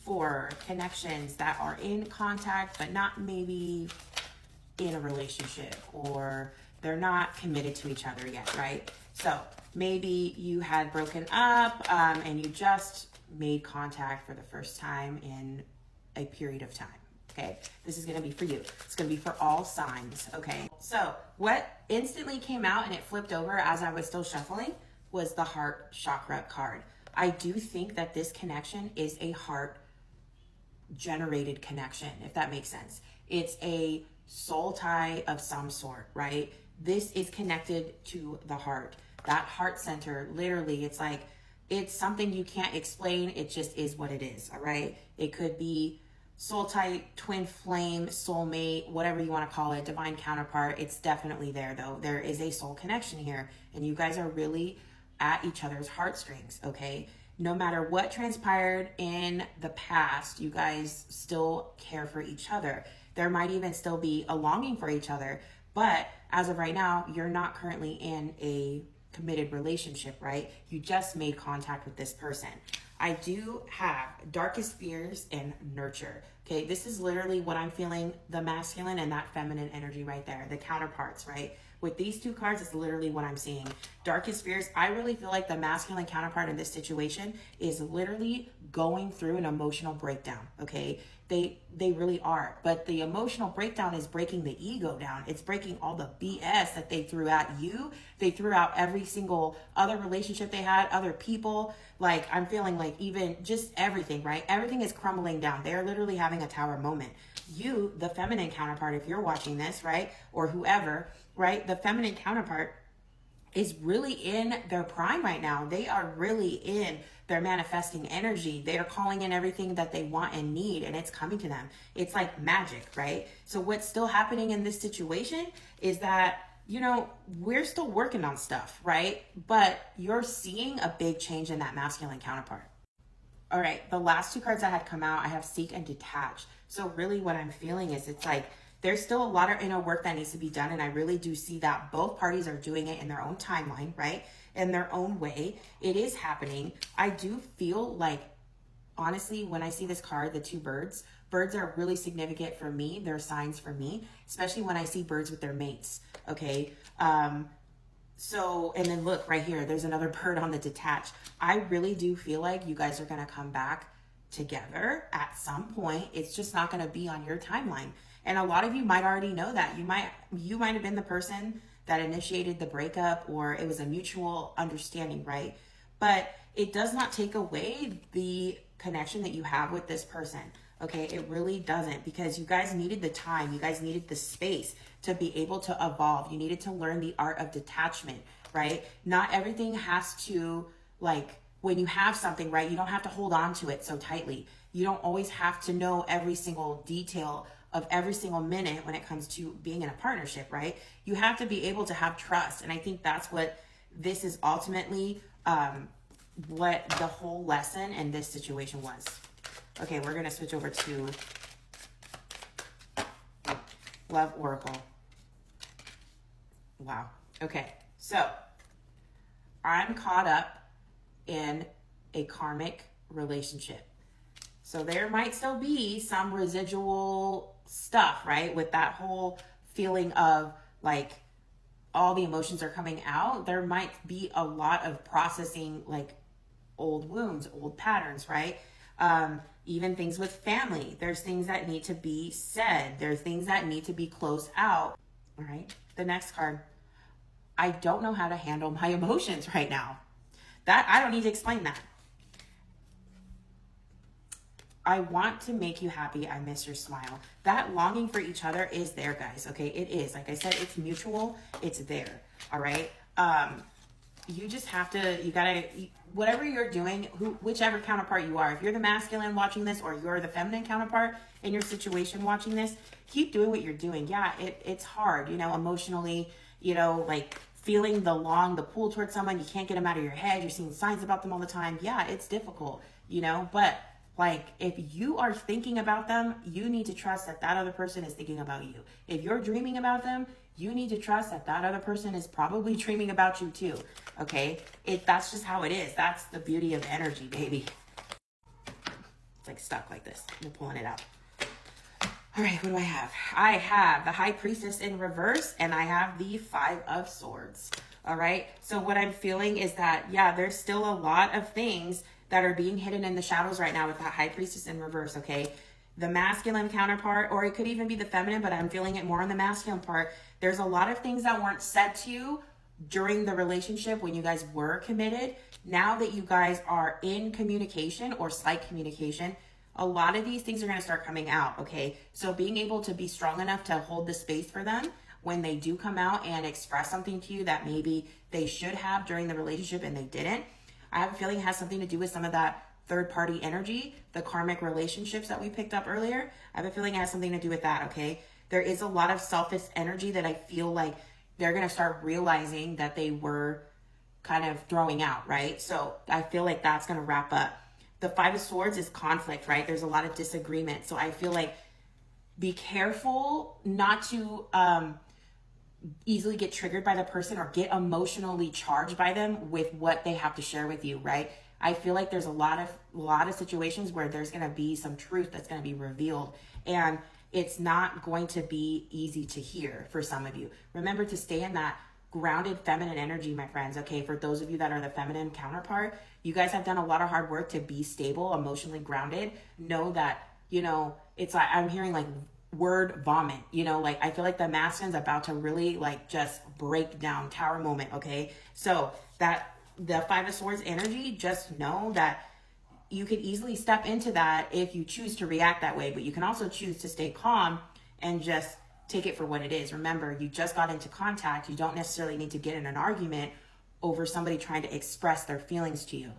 for connections that are in contact, but not maybe in a relationship, or they're not committed to each other yet, right? So maybe you had broken up and you just made contact for the first time in a period of time. Okay, this is going to be for you. It's going to be for all signs. Okay, so what instantly came out and it flipped over as I was still shuffling was the heart chakra card. I do think that this connection is a heart generated connection, if that makes sense. It's a soul tie of some sort, right? This is connected to the heart. That heart center, literally, it's like, it's something you can't explain. It just is what it is, all right? It could be soul tie, twin flame, soulmate, whatever you want to call it, divine counterpart. It's definitely there, though. There is a soul connection here, and you guys are really at each other's heartstrings, okay? No matter what transpired in the past, you guys still care for each other. There might even still be a longing for each other, but as of right now, you're not currently in a committed relationship, right? You just made contact with this person. I do have darkest fears and nurture. Okay, this is literally what I'm feeling, the masculine and that feminine energy right there, the counterparts, right? With these two cards, it's literally what I'm seeing. Darkest fears, I really feel like the masculine counterpart in this situation is literally going through an emotional breakdown, okay? They really are. But the emotional breakdown is breaking the ego down. It's breaking all the BS that they threw at you. They threw out every single other relationship they had, other people. Like, I'm feeling like even just everything, right? Everything is crumbling down. They're literally having a tower moment. You, the feminine counterpart, if you're watching this, right? Or whoever, right? The feminine counterpart is really in their prime right now. They are really in their manifesting energy. They are calling in everything that they want and need, and it's coming to them. It's like magic, right? So what's still happening in this situation is that, you know, we're still working on stuff, right? But you're seeing a big change in that masculine counterpart. All right, the last two cards that had come out, I have seek and detach. So really what I'm feeling is it's like there's still a lot of inner work that needs to be done. And I really do see that both parties are doing it in their own timeline, right? In their own way. It is happening. I do feel like, honestly, when I see this card, the two birds are really significant for me. They're signs for me, especially when I see birds with their mates, okay? So, and then look right here, there's another bird on the detach. I really do feel like you guys are going to come back together at some point. It's just not going to be on your timeline. And a lot of you might already know that. You might have been the person that initiated the breakup, or it was a mutual understanding, right? But it does not take away the connection that you have with this person. Okay, it really doesn't, because you guys needed the time, you guys needed the space to be able to evolve. You needed to learn the art of detachment, right? Not everything has to, like, when you have something, right, you don't have to hold on to it so tightly. You don't always have to know every single detail of every single minute when it comes to being in a partnership, right? You have to be able to have trust. And I think that's what this is ultimately, what the whole lesson in this situation was. Okay, we're going to switch over to Love Oracle. Wow. Okay, so I'm caught up in a karmic relationship. So there might still be some residual stuff, right? With that whole feeling of like all the emotions are coming out. There might be a lot of processing, like old wounds, old patterns, right? Even things with family. There's things that need to be said. There's things that need to be closed out. All right. The next card. I don't know how to handle my emotions right now. That I don't need to explain that. I want to make you happy. I miss your smile. That longing for each other is there, guys. Okay. It is. Like I said, it's mutual. It's there. All right. You just have to, you gotta, whatever you're doing, whichever counterpart you are, if you're the masculine watching this, or you're the feminine counterpart in your situation watching this, keep doing what you're doing. Yeah, it's hard, you know, emotionally, you know, like feeling the pull towards someone, you can't get them out of your head, you're seeing signs about them all the time. Yeah, it's difficult, you know, but like, if you are thinking about them, you need to trust that that other person is thinking about you. If you're dreaming about them, you need to trust that that other person is probably dreaming about you too, okay? That's just how it is. That's the beauty of energy, baby. like stuck like this. I'm pulling it out. All right, what do I have? I have the High Priestess in reverse, and I have the Five of Swords. All right, so what I'm feeling is that, yeah, there's still a lot of things that are being hidden in the shadows right now with that High Priestess in reverse, okay? The masculine counterpart, or it could even be the feminine, but I'm feeling it more on the masculine part. There's a lot of things that weren't said to you during the relationship when you guys were committed. Now that you guys are in communication or slight communication, a lot of these things are going to start coming out, okay? So being able to be strong enough to hold the space for them when they do come out and express something to you that maybe they should have during the relationship and they didn't. I have a feeling it has something to do with some of that third party energy, the karmic relationships that we picked up earlier. I have a feeling it has something to do with that, okay? There is a lot of selfish energy that I feel like they're going to start realizing that they were kind of throwing out, right? So I feel like that's going to wrap up. The Five of Swords is conflict, right? There's a lot of disagreement. So I feel like be careful not to easily get triggered by the person or get emotionally charged by them with what they have to share with you, right? I feel like there's a lot of situations where there's going to be some truth that's going to be revealed, and it's not going to be easy to hear for some of you. Remember to stay in that grounded feminine energy, my friends. Okay, for those of you that are the feminine counterpart, you guys have done a lot of hard work to be stable, emotionally grounded. Know that, you know, it's like I'm hearing like word vomit, you know, like I feel like the masculine's about to really like just break down, tower moment. Okay, so that the Five of Swords energy, just know that you could easily step into that if you choose to react that way, but you can also choose to stay calm and just take it for what it is. Remember, you just got into contact. You don't necessarily need to get in an argument over somebody trying to express their feelings to you.